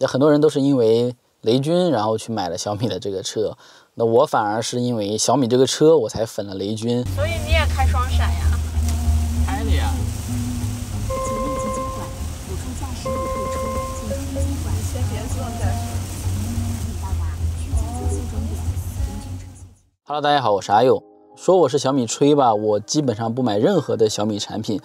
那很多人都是因为雷军然后去买了小米的这个车，那我反而是因为小米这个车我才粉了雷军。所以你也开双闪呀？开了呀。请立即接管，辅助驾驶已退出，请注意接管。先别坐这儿。已到达区间测速终点，平均车速。Hello， 大家好，我是阿佑。说我是小米吹吧，我基本上不买任何的小米产品，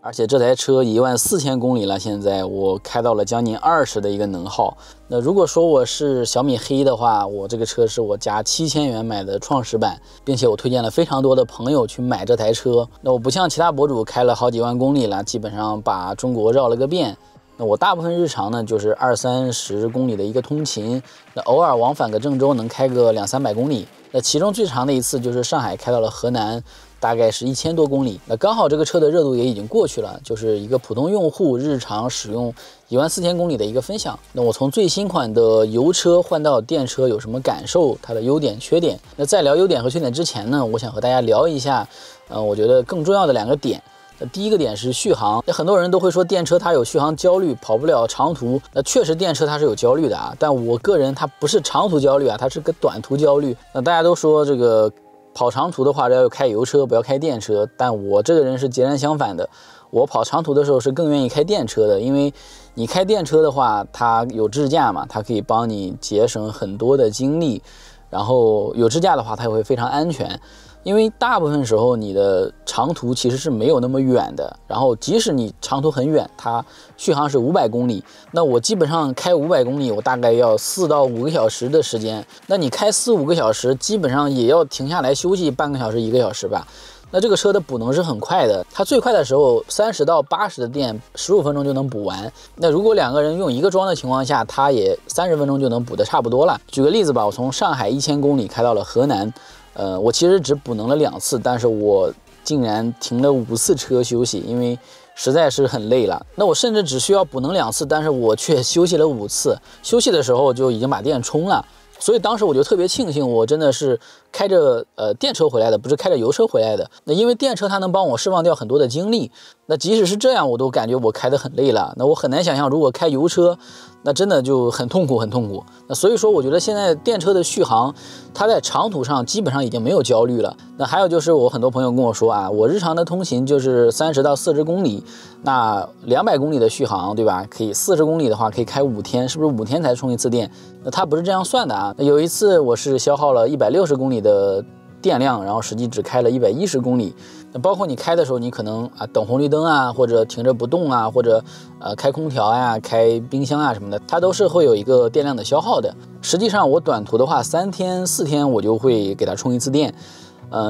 而且这台车14000公里了，现在我开到了将近20的一个能耗。那如果说我是小米黑的话，我这个车是我加7000元买的创始版，并且我推荐了非常多的朋友去买这台车。那我不像其他博主开了好几万公里了，基本上把中国绕了个遍。那我大部分日常呢就是20-30公里的一个通勤，那偶尔往返个郑州能开个200-300公里。那其中最长的一次就是上海开到了河南，大概是1000多公里。那刚好这个车的热度也已经过去了，就是一个普通用户日常使用14000公里的一个分享。那我从最新款的油车换到电车有什么感受？它的优点、缺点。那在聊优点和缺点之前呢，我想和大家聊一下，我觉得更重要的2个点。第一个点是续航，很多人都会说电车它有续航焦虑，跑不了长途。那确实电车它是有焦虑的啊，但我个人它不是长途焦虑啊，它是个短途焦虑。那大家都说这个跑长途的话要开油车，不要开电车，但我这个人是截然相反的。我跑长途的时候是更愿意开电车的，因为你开电车的话，它有支架嘛，它可以帮你节省很多的精力，然后有支架的话，它也会非常安全。因为大部分时候你的长途其实是没有那么远的，然后即使你长途很远，它续航是500公里，那我基本上开500公里，我大概要4到5个小时的时间。那你开4-5个小时，基本上也要停下来休息半个小时、1个小时吧。那这个车的补能是很快的，它最快的时候30到80的电15分钟就能补完。那如果2个人用一个桩的情况下，它也30分钟就能补得差不多了。举个例子吧，我从上海1000公里开到了河南。我其实只补能了2次，但是我竟然停了5次车休息，因为实在是很累了。那我甚至只需要补能2次，但是我却休息了5次，休息的时候就已经把电充了。所以当时我就特别庆幸，我真的是开着电车回来的，不是开着油车回来的。那因为电车它能帮我释放掉很多的精力，那即使是这样，我都感觉我开得很累了。那我很难想象，如果开油车，那真的就很痛苦，很痛苦。那所以说，我觉得现在电车的续航，它在长途上基本上已经没有焦虑了。那还有就是，我很多朋友跟我说啊，我日常的通勤就是30到40公里，那200公里的续航，对吧？可以40公里的话可以开5天，是不是5天才充一次电？那它不是这样算的啊。有一次我是消耗了160公里的电量，然后实际只开了110公里。那包括你开的时候，你可能等红绿灯啊，或者停着不动啊，或者开空调呀、开冰箱啊什么的，它都是会有一个电量的消耗的。实际上我短途的话，3天4天我就会给它充一次电。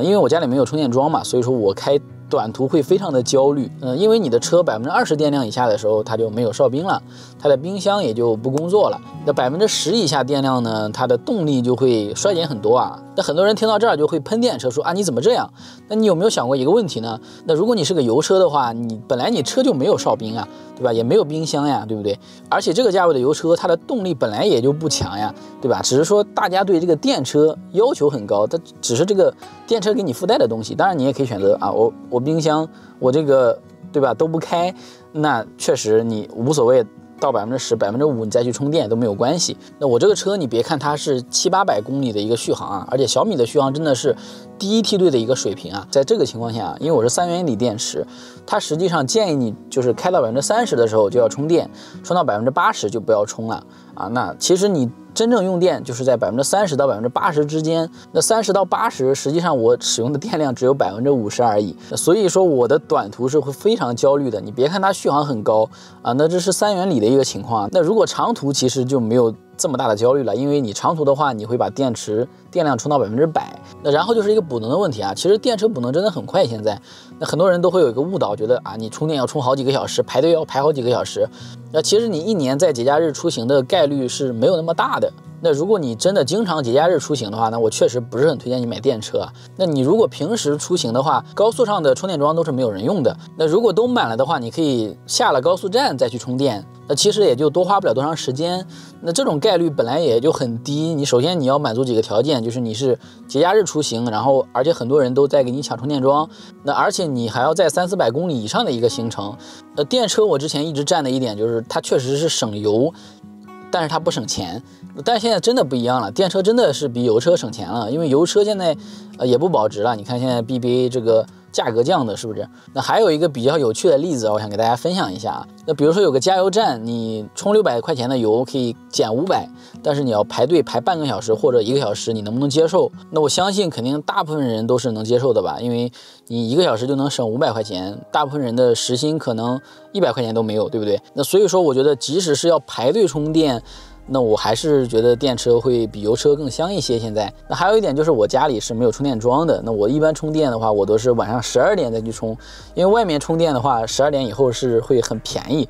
因为我家里没有充电桩嘛，所以说我开短途会非常的焦虑。因为你的车20%电量以下的时候，它就没有哨兵了，它的冰箱也就不工作了。那10%以下电量呢，它的动力就会衰减很多啊。那很多人听到这儿就会喷电车，说啊你怎么这样？那你有没有想过一个问题呢？那如果你是个油车的话，你本来你车就没有哨兵啊，对吧？也没有冰箱呀，对不对？而且这个价位的油车，它的动力本来也就不强呀，对吧？只是说大家对这个电车要求很高，它只是这个电车给你附带的东西。当然你也可以选择啊，我冰箱我这个对吧都不开，那确实你无所谓。到10%、5%你再去充电都没有关系。那我这个车你别看它是700-800公里的一个续航啊，而且小米的续航真的是第一梯队的一个水平啊。在这个情况下，因为我是3元锂电池，它实际上建议你就是开到30%的时候就要充电，充到80%就不要充了啊。那其实你真正用电就是在30%到80%之间，那30到80%实际上我使用的电量只有50%而已，所以说我的短途是会非常焦虑的。你别看它续航很高啊，那这是3元锂的一个情况。那如果长途其实就没有这么大的焦虑了，因为你长途的话，你会把电池电量充到100%。那然后就是一个补能的问题啊，其实电车补能真的很快。现在那很多人都会有一个误导，觉得啊你充电要充好几个小时，排队要排好几个小时。那其实你一年在节假日出行的概率是没有那么大的。那如果你真的经常节假日出行的话，那我确实不是很推荐你买电车啊。那你如果平时出行的话，高速上的充电桩都是没有人用的。那如果都满了的话，你可以下了高速站再去充电。那其实也就多花不了多长时间，那这种概率本来也就很低。你首先你要满足几个条件，就是你是节假日出行，然后而且很多人都在给你抢充电桩，那而且你还要在300-400公里以上的一个行程。电车我之前一直占的一点就是它确实是省油，但是它不省钱。但是现在真的不一样了，电车真的是比油车省钱了，因为油车现在也不保值了。你看现在 BBA 这个价格降的是不是？那还有一个比较有趣的例子，我想给大家分享一下啊。那比如说有个加油站，你充600块钱的油可以减500，但是你要排队排半个小时或者1个小时，你能不能接受？那我相信肯定大部分人都是能接受的吧，因为你1个小时就能省500块钱，大部分人的时薪可能100块钱都没有，对不对？那所以说，我觉得即使是要排队充电，那我还是觉得电车会比油车更香一些。现在，那还有一点就是我家里是没有充电桩的，那我一般充电的话，我都是晚上12点再去充，因为外面充电的话，12点以后是会很便宜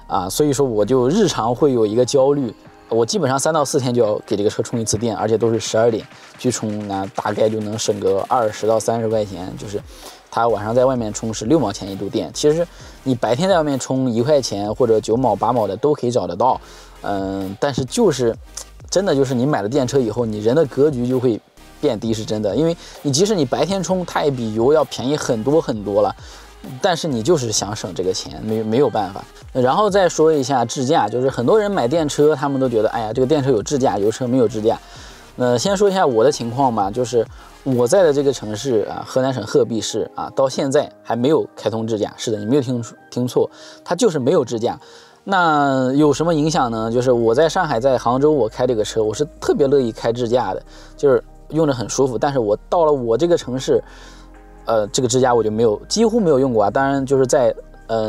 啊，所以说我就日常会有一个焦虑，我基本上3到4天就要给这个车充一次电，而且都是12点去充，那大概就能省个20到30块钱，就是它晚上在外面充是6毛钱一度电，其实你白天在外面充1块钱或者9毛8毛的都可以找得到。但是就是真的就是你买了电车以后，你人的格局就会变低，是真的。因为你即使你白天充，它也比油要便宜很多很多了，但是你就是想省这个钱，没有办法。然后再说一下智驾，就是很多人买电车，他们都觉得，哎呀，这个电车有智驾，油车没有智驾。先说一下我的情况吧，就是我在的这个城市啊，河南省鹤壁市啊，到现在还没有开通智驾。是的，你没有听错，它就是没有智驾。那有什么影响呢？就是我在上海、在杭州，我开这个车，我是特别乐意开智驾的，就是用着很舒服。但是我到了我这个城市，这个智驾我就几乎没有用过啊。当然就是在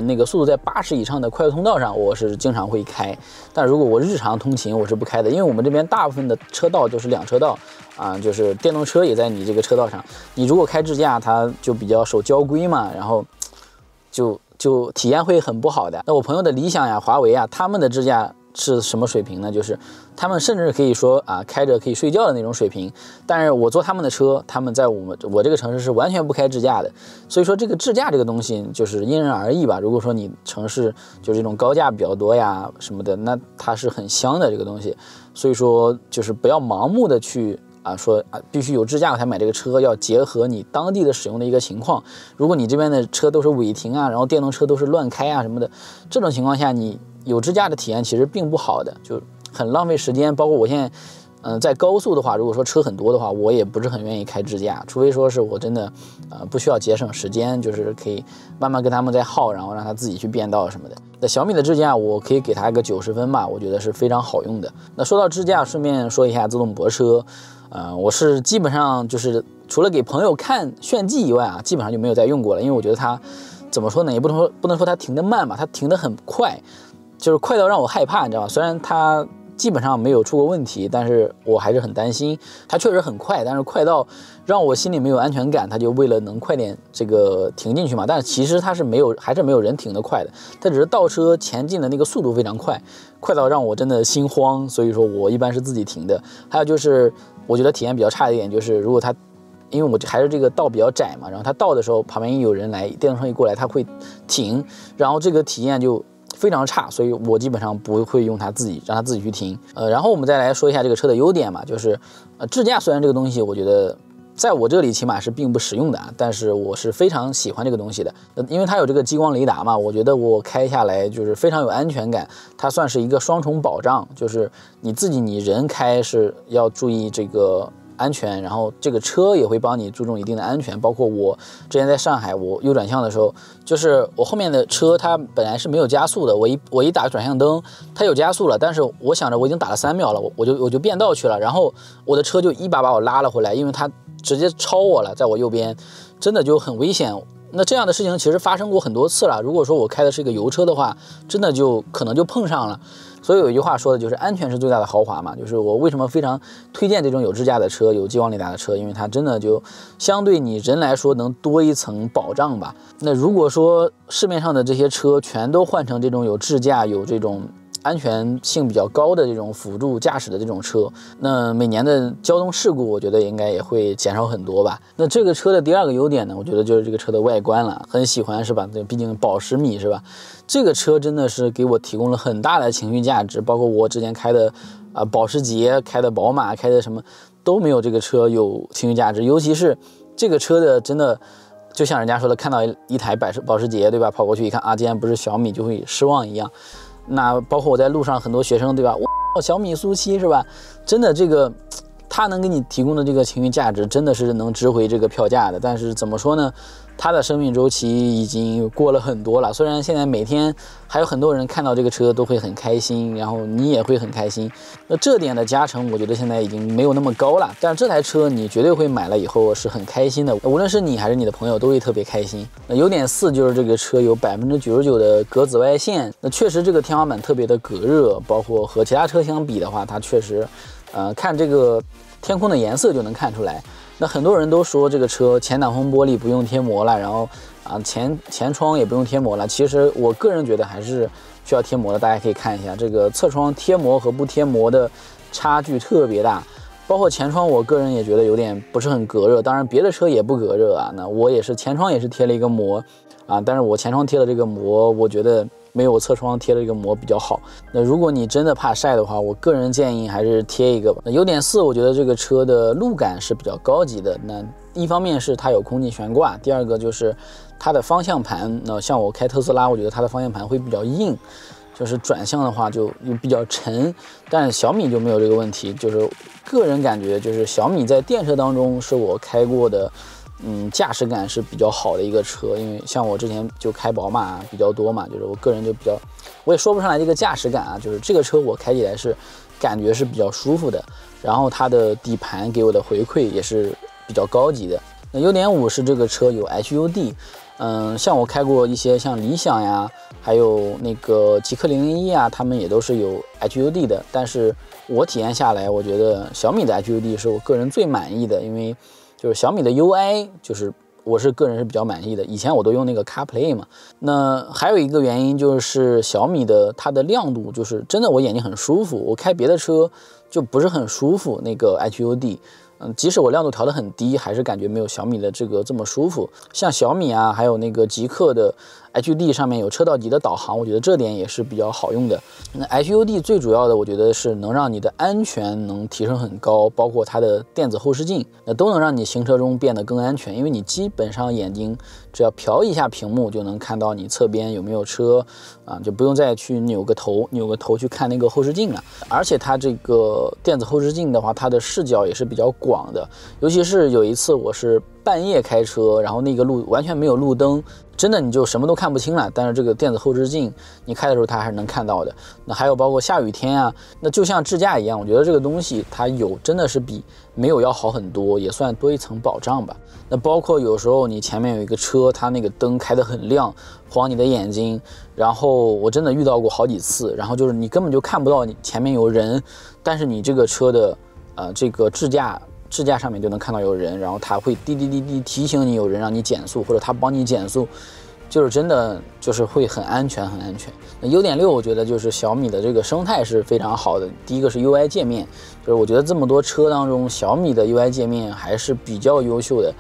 那个速度在80以上的快速通道上，我是经常会开。但如果我日常通勤，我是不开的，因为我们这边大部分的车道就是2车道啊，就是电动车也在你这个车道上。你如果开智驾，它就比较守交规嘛，然后就体验会很不好的。那我朋友的理想呀、华为啊，他们的智驾是什么水平呢？就是他们甚至可以说啊，开着可以睡觉的那种水平。但是我坐他们的车，他们在我这个城市是完全不开智驾的。所以说这个智驾这个东西就是因人而异吧。如果说你城市就是这种高架比较多呀什么的，那它是很香的这个东西。所以说就是不要盲目的去说必须有智驾才买这个车，要结合你当地的使用的一个情况。如果你这边的车都是违停啊，然后电动车都是乱开啊什么的，这种情况下你有智驾的体验其实并不好的，就很浪费时间。包括我现在在高速的话，如果说车很多的话，我也不是很愿意开智驾，除非说是我真的不需要节省时间，就是可以慢慢跟他们在耗，然后让他自己去变道什么的。那小米的智驾我可以给他一个90分吧，我觉得是非常好用的。那说到智驾，顺便说一下自动泊车。我是基本上就是除了给朋友看炫技以外啊，基本上就没有再用过了，因为我觉得它怎么说呢，也不能说它停得慢吧，它停得很快，就是快到让我害怕，你知道吗？虽然它基本上没有出过问题，但是我还是很担心。它确实很快，但是快到让我心里没有安全感，它就为了能快点这个停进去嘛。但是其实它是还是没有人停得快的，它只是倒车前进的那个速度非常快，快到让我真的心慌。所以说我一般是自己停的。还有就是我觉得体验比较差的一点就是，如果它因为我还是这个道比较窄嘛，然后它到的时候旁边有人来，电动车一过来它会停，然后这个体验就非常差，所以我基本上不会用它让它自己去停。然后我们再来说一下这个车的优点嘛，就是智驾虽然这个东西我觉得在我这里起码是并不实用的，但是我是非常喜欢这个东西的，因为它有这个激光雷达嘛，我觉得我开下来就是非常有安全感，它算是一个双重保障，就是你人开是要注意这个安全，然后这个车也会帮你注重一定的安全。包括我之前在上海，我右转向的时候，就是我后面的车它本来是没有加速的，我一打转向灯，它有加速了，但是我想着我已经打了3秒了，我就变道去了，然后我的车就一把我拉了回来，因为它直接超我了，在我右边，真的就很危险。那这样的事情其实发生过很多次了，如果说我开的是一个油车的话，真的就可能就碰上了。所以有一句话说的就是安全是最大的豪华嘛，就是我为什么非常推荐这种有智驾的车，有激光雷达的车，因为它真的就相对你人来说能多一层保障吧。那如果说市面上的这些车全都换成这种有智驾、有这种安全性比较高的这种辅助驾驶的这种车，那每年的交通事故我觉得应该也会减少很多吧。那这个车的第二个优点呢，我觉得就是这个车的外观了，很喜欢是吧？毕竟保时米是吧？这个车真的是给我提供了很大的情绪价值，包括我之前开的保时捷、开的宝马、开的什么都没有这个车有情绪价值，尤其是这个车的真的就像人家说的，看到一台保时捷对吧，跑过去一看啊，竟然不是小米，就会失望一样。那包括我在路上很多学生对吧，小米SU7是吧？真的这个。它能给你提供的这个情绪价值真的是能值回这个票价的，但是怎么说呢？它的生命周期已经过了很多了。虽然现在每天还有很多人看到这个车都会很开心，然后你也会很开心，那这点的加成我觉得现在已经没有那么高了。但是这台车你绝对会买了以后是很开心的，无论是你还是你的朋友都会特别开心。那优点4就是这个车有99%的隔紫外线，那确实这个天花板特别的隔热，包括和其他车相比的话，它确实。看这个天空的颜色就能看出来。那很多人都说这个车前挡风玻璃不用贴膜了，然后前窗也不用贴膜了。其实我个人觉得还是需要贴膜的。大家可以看一下这个侧窗贴膜和不贴膜的差距特别大，包括前窗，我个人也觉得有点不是很隔热。当然别的车也不隔热啊，那我也是前窗也是贴了一个膜啊，但是我前窗贴的这个膜，我觉得。没有我侧窗贴的这个膜比较好。那如果你真的怕晒的话，我个人建议还是贴一个吧。那优点4，我觉得这个车的路感是比较高级的。那一方面是它有空气悬挂，第二个就是它的方向盘。那像我开特斯拉，我觉得它的方向盘会比较硬，就是转向的话就比较沉。但小米就没有这个问题，就是个人感觉就是小米在电车当中是我开过的。驾驶感是比较好的一个车，因为像我之前就开宝马比较多嘛，就是我个人就比较，我也说不上来这个驾驶感啊，就是这个车我开起来是感觉是比较舒服的，然后它的底盘给我的回馈也是比较高级的。那优点5是这个车有 HUD，像我开过一些像理想呀，还有那个极氪001啊，他们也都是有 HUD 的，但是我体验下来，我觉得小米的 HUD 是我个人最满意的，因为。就是小米的 UI， 就是我是个人是比较满意的。以前我都用那个 CarPlay 嘛。那还有一个原因就是小米的它的亮度，就是真的我眼睛很舒服。我开别的车就不是很舒服那个 HUD。即使我亮度调得很低，还是感觉没有小米的这个这么舒服。像小米啊，还有那个极氪的 HUD 上面有车道级的导航，我觉得这点也是比较好用的。那 HUD 最主要的，我觉得是能让你的安全能提升很高，包括它的电子后视镜，那都能让你行车中变得更安全。因为你基本上眼睛只要瞟一下屏幕，就能看到你侧边有没有车啊，就不用再去扭个头去看那个后视镜了。而且它这个电子后视镜的话，它的视角也是比较广的，尤其是有一次我是半夜开车，然后那个路完全没有路灯，真的你就什么都看不清了。但是这个电子后视镜你开的时候它还是能看到的。那还有包括下雨天啊，那就像智驾一样，我觉得这个东西它有真的是比没有要好很多，也算多一层保障吧。那包括有时候你前面有一个车，它那个灯开得很亮，晃你的眼睛，然后我真的遇到过好几次，然后就是你根本就看不到你前面有人，但是你这个车的这个支架上面就能看到有人，然后它会滴滴滴滴提醒你有人，让你减速，或者它帮你减速，就是真的就是会很安全很安全。那优点6我觉得就是小米的这个生态是非常好的。第一个是 UI 界面，就是我觉得这么多车当中小米的 UI 界面还是比较优秀的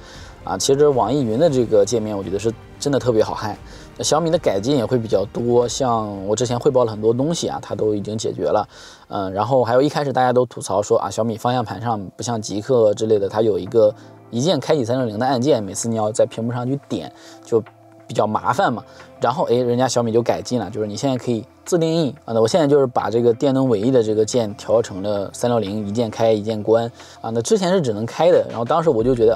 啊。其实网易云的这个界面我觉得是真的特别好看。小米的改进也会比较多，像我之前汇报了很多东西啊，它都已经解决了。然后还有一开始大家都吐槽说啊，小米方向盘上不像极氪之类的，它有一个一键开启360的按键，每次你要在屏幕上去点，就比较麻烦嘛。然后人家小米就改进了，就是你现在可以自定义啊。那我现在就是把这个电动尾翼的这个键调成了360，一键开一键关啊。那之前是只能开的，然后当时我就觉得，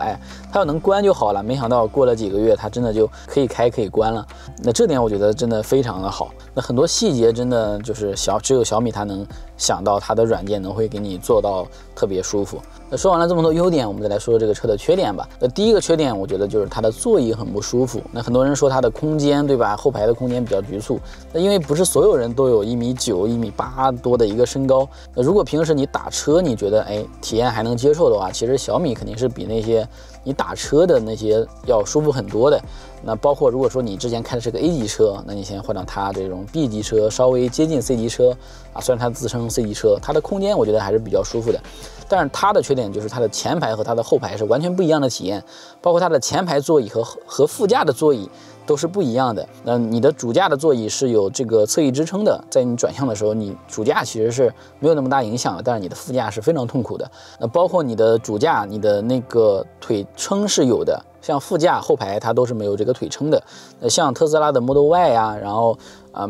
它要能关就好了。没想到过了几个月，它真的就可以开可以关了。那这点我觉得真的非常的好。那很多细节真的就是只有小米它能想到，它的软件能会给你做到特别舒服。那说完了这么多优点，我们再来说说这个车的缺点吧。那第一个缺点，我觉得就是它的座椅很不舒服。那很多人说它的空间，对吧？后排的空间比较局促。那因为不是所有人都有1.9米、1.8米多的一个身高。那如果平时你打车，你觉得体验还能接受的话，其实小米肯定是比那些你打车的那些要舒服很多的。那包括如果说你之前开的是个 A 级车，那你现在换到它这种 B 级车，稍微接近 C 级车啊，虽然它自称 C 级车，它的空间我觉得还是比较舒服的。但是它的缺点就是它的前排和它的后排是完全不一样的体验，包括它的前排座椅和副驾的座椅都是不一样的。那你的主驾的座椅是有这个侧翼支撑的，在你转向的时候，你主驾其实是没有那么大影响的，但是你的副驾是非常痛苦的。那包括你的主驾，你的那个腿撑是有的，像副驾后排它都是没有这个腿撑的。像特斯拉的 Model Y 啊，然后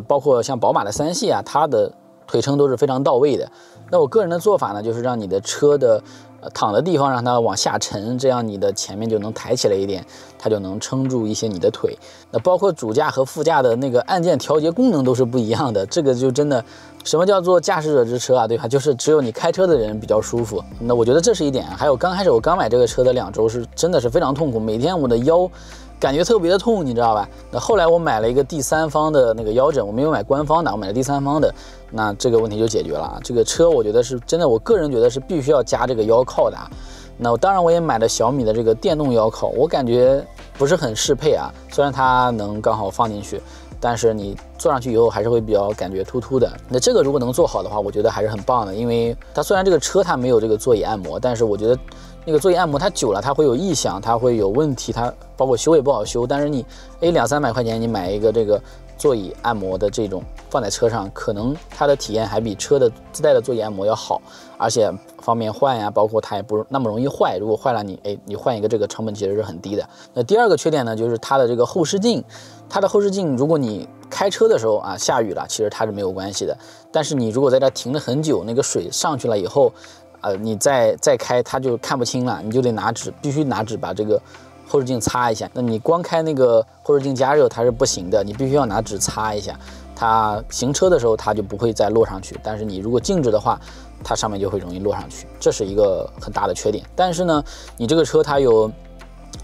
包括像宝马的3系啊，它的腿撑都是非常到位的。那我个人的做法呢，就是让你的车的躺的地方让它往下沉，这样你的前面就能抬起来一点，它就能撑住一些你的腿。那包括主驾和副驾的那个按键调节功能都是不一样的，这个就真的什么叫做驾驶者之车啊，对吧？就是只有你开车的人比较舒服。那我觉得这是一点。还有刚开始我刚买这个车的2周是真的是非常痛苦，每天我的腰感觉特别的痛，你知道吧？那后来我买了一个第三方的那个腰枕，我没有买官方的，我买了第三方的，那这个问题就解决了。这个车我觉得是真的，我个人觉得是必须要加这个腰靠的。那当然我也买了小米的这个电动腰靠，我感觉不是很适配啊，虽然它能刚好放进去，但是你坐上去以后还是会比较感觉突突的。那这个如果能做好的话，我觉得还是很棒的，因为它虽然这个车它没有这个座椅按摩，但是我觉得那个座椅按摩它久了它会有异响，它会有问题，它包括修也不好修。但是你200-300块钱你买一个这个座椅按摩的这种放在车上，可能它的体验还比车的自带的座椅按摩要好，而且方便换呀，包括它也不那么容易坏。如果坏了你换一个，这个成本其实是很低的。那第二个缺点呢，就是它的这个后视镜，它的后视镜如果你开车的时候啊下雨了，其实它是没有关系的。但是你如果在这停了很久，那个水上去了以后，你再开它就看不清了，你就得必须拿纸把这个后视镜擦一下。那你光开那个后视镜加热它是不行的，你必须要拿纸擦一下。它行车的时候它就不会再落上去，但是你如果静止的话，它上面就会容易落上去，这是一个很大的缺点。但是呢，你这个车它有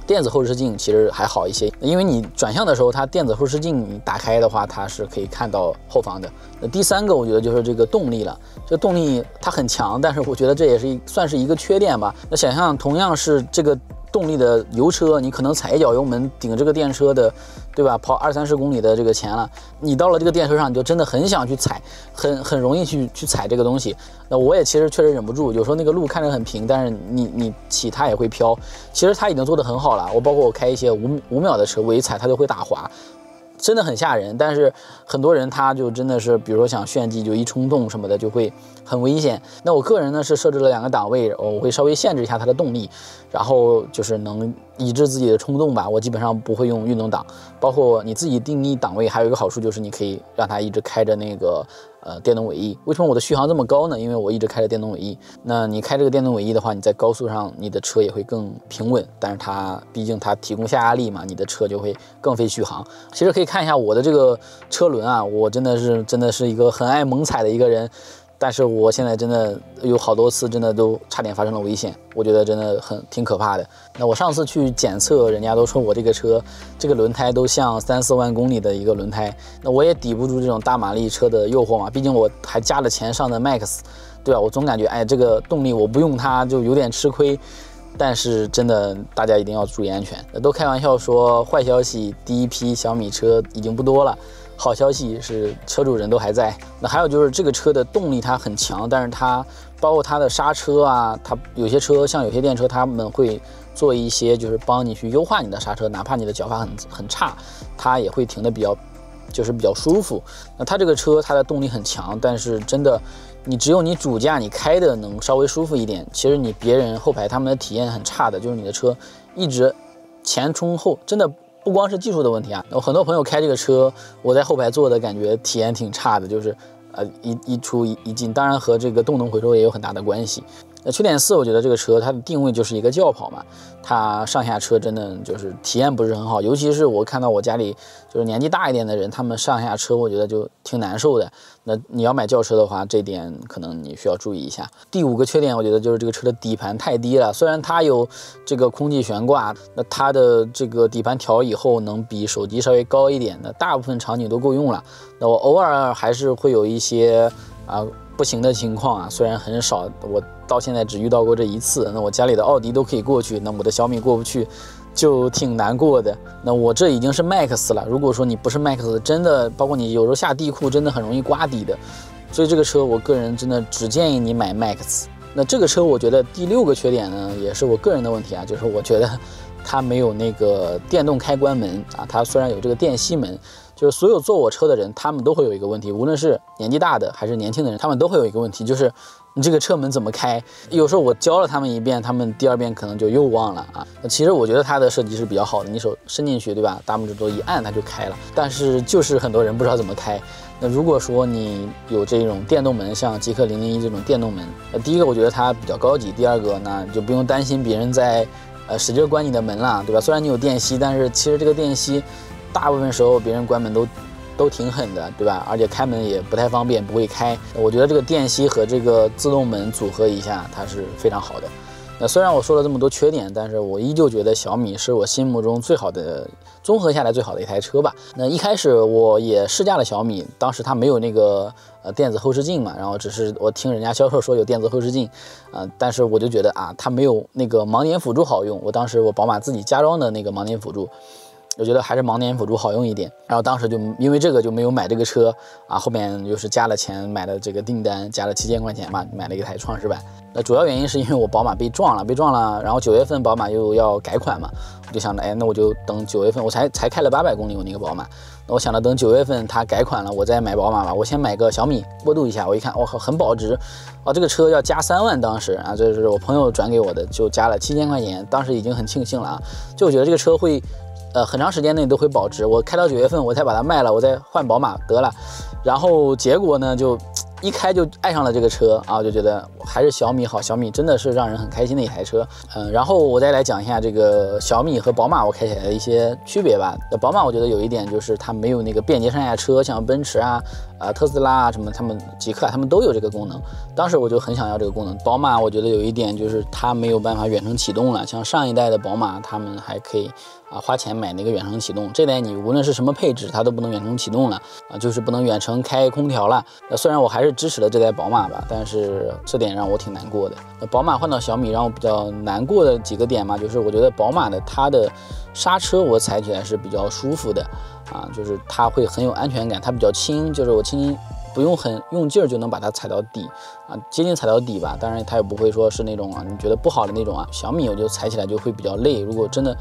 电子后视镜，其实还好一些，因为你转向的时候，它电子后视镜你打开的话，它是可以看到后方的。那第三个，我觉得就是这个动力了。这个动力它很强，但是我觉得这也是算是一个缺点吧。那想象同样是这个动力的油车，你可能踩一脚油门顶这个电车的，对吧？跑20-30公里的这个钱了，你到了这个电车上，你就真的很想去踩，很容易去踩这个东西。那我也其实确实忍不住，有时候那个路看着很平，但是你骑它也会飘。其实它已经做得很好了，包括我开一些5秒的车，我一踩它就会打滑。真的很吓人，但是很多人他就真的是，比如说想炫技，就一冲动什么的就会很危险。那我个人呢是设置了2个档位，我会稍微限制一下它的动力，然后就是能抑制自己的冲动吧。我基本上不会用运动档，包括你自己定义档位，还有一个好处就是你可以让它一直开着那个电动尾翼。为什么我的续航这么高呢？因为我一直开着电动尾翼。那你开这个电动尾翼的话，你在高速上你的车也会更平稳，但是它毕竟它提供下压力嘛，你的车就会更费续航。其实可以看一下我的这个车轮啊，我真的是一个很爱猛踩的一个人，但是我现在真的有好多次真的都差点发生了危险，我觉得真的挺可怕的。那我上次去检测，人家都说我这个车这个轮胎都像3-4万公里的一个轮胎，那我也抵不住这种大马力车的诱惑嘛，毕竟我还加了钱上的 Max， 对吧？我总感觉这个动力我不用它就有点吃亏。但是真的大家一定要注意安全。都开玩笑说，坏消息第一批小米车已经不多了，好消息是车主人都还在。那还有就是这个车的动力它很强，但是它包括它的刹车啊，它有些车像有些电车他们会做一些就是帮你去优化你的刹车，哪怕你的脚法很差，它也会停得比较舒服。那它这个车它的动力很强，但是真的你只有你主驾你开的能稍微舒服一点，其实你别人后排他们的体验很差的，就是你的车一直前冲后，真的不光是技术的问题啊。有很多朋友开这个车，我在后排坐的感觉体验挺差的，就是一出一进，当然和这个动能回收也有很大的关系。那缺点4，我觉得这个车它的定位就是一个轿跑嘛，它上下车真的就是体验不是很好，尤其是我看到我家里就是年纪大一点的人，他们上下车我觉得就挺难受的。那你要买轿车的话，这点可能你需要注意一下。第5个缺点，我觉得就是这个车的底盘太低了，虽然它有这个空气悬挂，那它的这个底盘调以后能比手机稍微高一点，那大部分场景都够用了。那我偶尔还是会有一些不行的情况啊，虽然很少，我到现在只遇到过这一次。那我家里的奥迪都可以过去，那我的小米过不去，就挺难过的。那我这已经是 Max 了，如果说你不是 Max， 真的包括你有时候下地库，真的很容易刮底的。所以这个车我个人真的只建议你买 Max。那这个车我觉得第6个缺点呢，也是我个人的问题啊，就是我觉得它没有那个电动开关门啊，它虽然有这个电吸门。就是所有坐我车的人，他们都会有一个问题，无论是年纪大的还是年轻的人，他们都会有一个问题，就是你这个车门怎么开？有时候我教了他们一遍，他们第2遍可能就又忘了啊。其实我觉得它的设计是比较好的，你手伸进去，对吧？大拇指头一按它就开了，但是就是很多人不知道怎么开。那如果说你有这种电动门，像极氪001这种电动门，第一个我觉得它比较高级，第二个呢就不用担心别人在使劲关你的门了，对吧？虽然你有电吸，但是其实这个电吸大部分时候别人关门都挺狠的，对吧？而且开门也不太方便，不会开。我觉得这个电吸和这个自动门组合一下，它是非常好的。那虽然我说了这么多缺点，但是我依旧觉得小米是我心目中最好的，综合下来最好的一台车吧。那一开始我也试驾了小米，当时它没有那个电子后视镜嘛，然后只是我听人家销售说有电子后视镜，但是我就觉得它没有那个盲点辅助好用。当时我宝马自己加装的那个盲点辅助，我觉得还是盲点辅助好用一点，然后当时就因为这个就没有买这个车后面又是加了钱买了这个订单，加了7000块钱嘛，买了一台创世版。那主要原因是因为我宝马被撞了，然后9月份宝马又要改款嘛，我就想着，那我就等9月份，我才开了800公里我那个宝马，那我想着等9月份它改款了，我再买宝马吧，我先买个小米过渡一下。我一看，很保值这个车要加3万，当时这是我朋友转给我的，就加了7000块钱，当时已经很庆幸了就我觉得这个车会很长时间内都会保值，我开到9月份我才把它卖了，我再换宝马得了。然后结果呢，就一开就爱上了这个车就觉得还是小米好，小米真的是让人很开心的一台车。然后我再来讲一下这个小米和宝马我开起来的一些区别吧。宝马我觉得有一点就是它没有那个便捷上下车，像奔驰特斯拉什么，他们极氪他们都有这个功能，当时我就很想要这个功能。宝马我觉得有一点就是它没有办法远程启动了，像上一代的宝马他们还可以花钱买那个远程启动，这代你无论是什么配置它都不能远程启动了就是不能远程开空调了。虽然我还是支持了这代宝马吧，但是这点让我挺难过的。宝马换到小米让我比较难过的几个点嘛，就是我觉得宝马的它的刹车我踩起来是比较舒服的就是它会很有安全感，它比较轻，就是我轻轻不用很用劲儿就能把它踩到底接近踩到底吧，当然它也不会说是那种你觉得不好的那种小米我就踩起来就会比较累，如果真的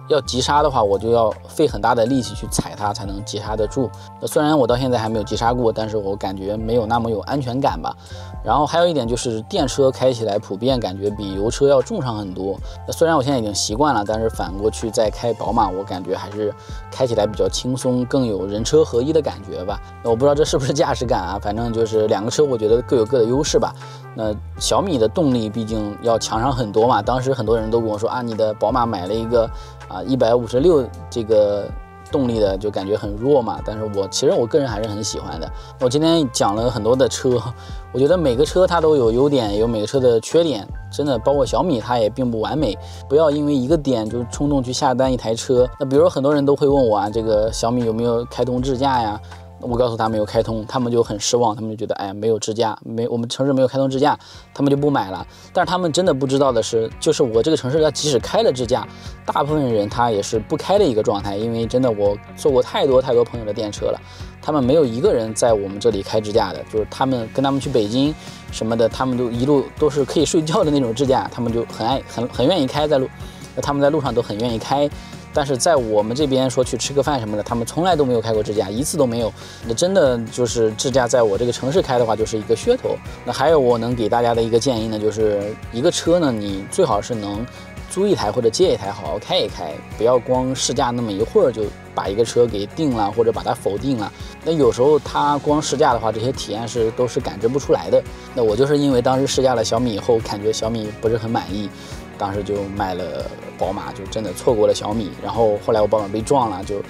要急刹的话，我就要费很大的力气去踩它才能急刹得住。虽然我到现在还没有急刹过，但是我感觉没有那么有安全感吧。然后还有一点就是电车开起来普遍感觉比油车要重上很多。虽然我现在已经习惯了，但是反过去再开宝马，我感觉还是开起来比较轻松，更有人车合一的感觉吧。我不知道这是不是驾驶感反正就是两个车我觉得各有各的优势吧。那小米的动力毕竟要强上很多嘛，当时很多人都跟我说你的宝马买了一个156这个动力的就感觉很弱嘛，但是其实我个人还是很喜欢的。我今天讲了很多的车，我觉得每个车它都有优点，有每个车的缺点，真的包括小米它也并不完美，不要因为一个点就冲动去下单一台车。那比如说很多人都会问我这个小米有没有开通智驾呀，我告诉他没有开通，他们就很失望，他们就觉得没有智驾，我们城市没有开通智驾，他们就不买了。但是他们真的不知道的是，就是我这个城市它即使开了智驾，大部分人他也是不开的一个状态，因为真的我坐过太多朋友的电车了，他们没有一个人在我们这里开智驾的，就是他们跟他们去北京什么的，他们都一路都是可以睡觉的那种智驾，他们就很愿意开，他们在路上都很愿意开。但是在我们这边说去吃个饭什么的，他们从来都没有开过智驾，一次都没有。那真的就是智驾在我这个城市开的话，就是一个噱头。那还有我能给大家的一个建议呢，就是一个车呢，你最好是能租一台或者借一台好好开一开，不要光试驾那么一会儿就把一个车给定了或者把它否定了。那有时候它光试驾的话，这些体验都是感知不出来的。那我就是因为当时试驾了小米以后，感觉小米不是很满意，当时就卖了宝马，就真的错过了小米。然后后来我宝马被撞了，就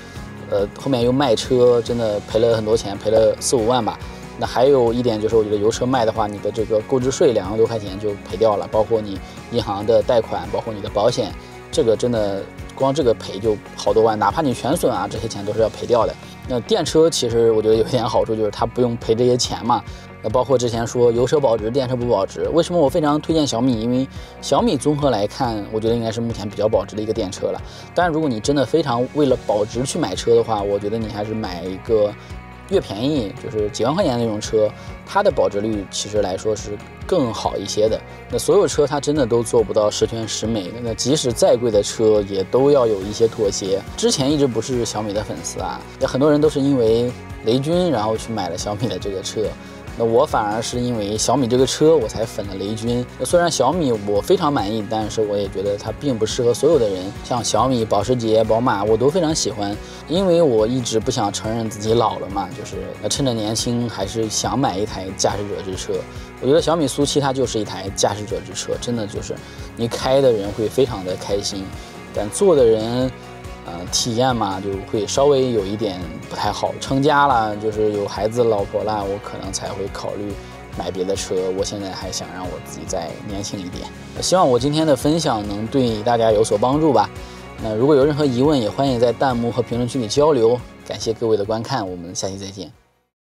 后面又卖车，真的赔了很多钱，赔了4-5万吧。那还有一点就是，我觉得油车卖的话，你的这个购置税2万多块钱就赔掉了，包括你银行的贷款，包括你的保险，这个真的光这个赔就好多万，哪怕你全损这些钱都是要赔掉的。那电车其实我觉得有一点好处，就是它不用赔这些钱嘛。那包括之前说油车保值，电车不保值，为什么我非常推荐小米？因为小米综合来看，我觉得应该是目前比较保值的一个电车了。当然，如果你真的非常为了保值去买车的话，我觉得你还是买一个越便宜就是几万块钱的那种车，它的保值率其实来说是更好一些的。那所有车它真的都做不到十全十美，那即使再贵的车也都要有一些妥协。之前一直不是小米的粉丝有很多人都是因为雷军然后去买了小米的这个车那我反而是因为小米这个车我才粉了雷军。虽然小米我非常满意，但是我也觉得它并不适合所有的人。像小米、保时捷、宝马我都非常喜欢，因为我一直不想承认自己老了嘛，就是趁着年轻还是想买一台驾驶者之车。我觉得小米苏7它就是一台驾驶者之车，真的就是你开的人会非常的开心，但坐的人体验嘛就会稍微有一点不太好。成家了，就是有孩子老婆了，我可能才会考虑买别的车。我现在还想让我自己再年轻一点。希望我今天的分享能对大家有所帮助吧。那如果有任何疑问，也欢迎在弹幕和评论区里交流。感谢各位的观看，我们下期再见。